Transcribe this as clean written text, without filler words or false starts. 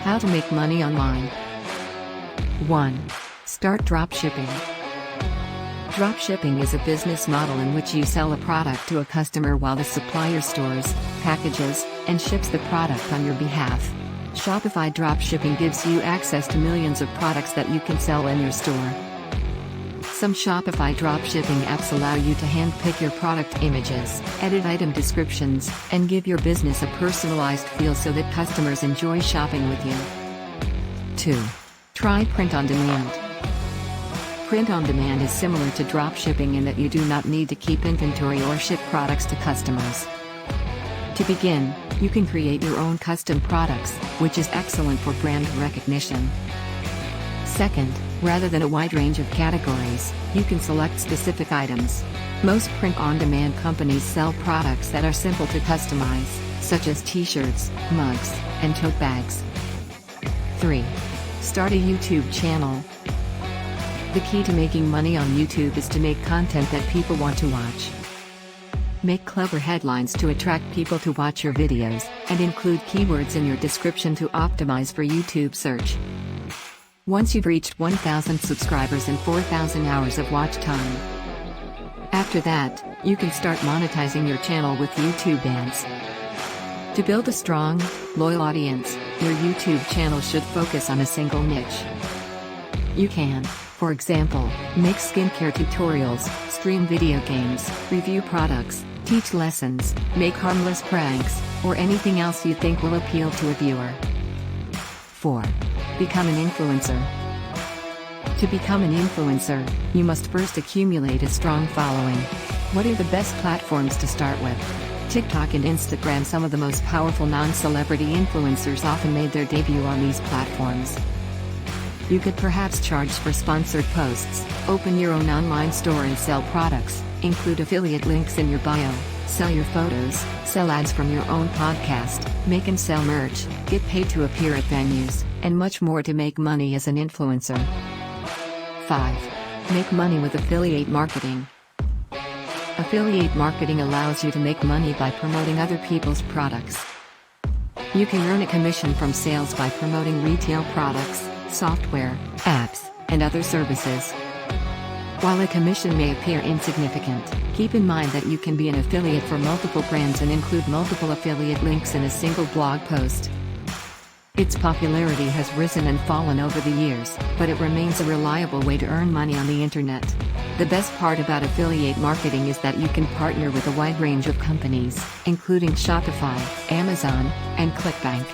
How to make money online. 1. Start dropshipping. Dropshipping is a business model in which you sell a product to a customer while the supplier stores, packages, and ships the product on your behalf. Shopify dropshipping gives you access to millions of products that you can sell in your store. Some Shopify dropshipping apps allow you to handpick your product images, edit item descriptions, and give your business a personalized feel so that customers enjoy shopping with you. 2. Try print on demand. Print on demand is similar to dropshipping in that you do not need to keep inventory or ship products to customers. To begin, you can create your own custom products, which is excellent for brand recognition. Second, rather than a wide range of categories, you can select specific items. Most print-on-demand companies sell products that are simple to customize, such as t-shirts, mugs, and tote bags. 3. Start a YouTube channel. The key to making money on YouTube is to make content that people want to watch. Make clever headlines to attract people to watch your videos, and include keywords in your description to optimize for YouTube search. Once you've reached 1,000 subscribers and 4,000 hours of watch time. After that, you can start monetizing your channel with YouTube ads. To build a strong, loyal audience, your YouTube channel should focus on a single niche. You can, for example, make skincare tutorials, stream video games, review products, teach lessons, make harmless pranks, or anything else you think will appeal to a viewer. 4. Become an influencer. To become an influencer, you must first accumulate a strong following. What are the best platforms to start with? TikTok and Instagram. Some of the most powerful non-celebrity influencers often made their debut on these platforms. You could perhaps charge for sponsored posts, open your own online store and sell products, include affiliate links in your bio, sell your photos, sell ads from your own podcast, make and sell merch, get paid to appear at venues, and much more to make money as an influencer. 5. Make money with affiliate marketing. Affiliate marketing allows you to make money by promoting other people's products. You can earn a commission from sales by promoting retail products, software, apps, and other services. While a commission may appear insignificant, keep in mind that you can be an affiliate for multiple brands and include multiple affiliate links in a single blog post. Its popularity has risen and fallen over the years, but it remains a reliable way to earn money on the internet. The best part about affiliate marketing is that you can partner with a wide range of companies, including Shopify, Amazon, and ClickBank.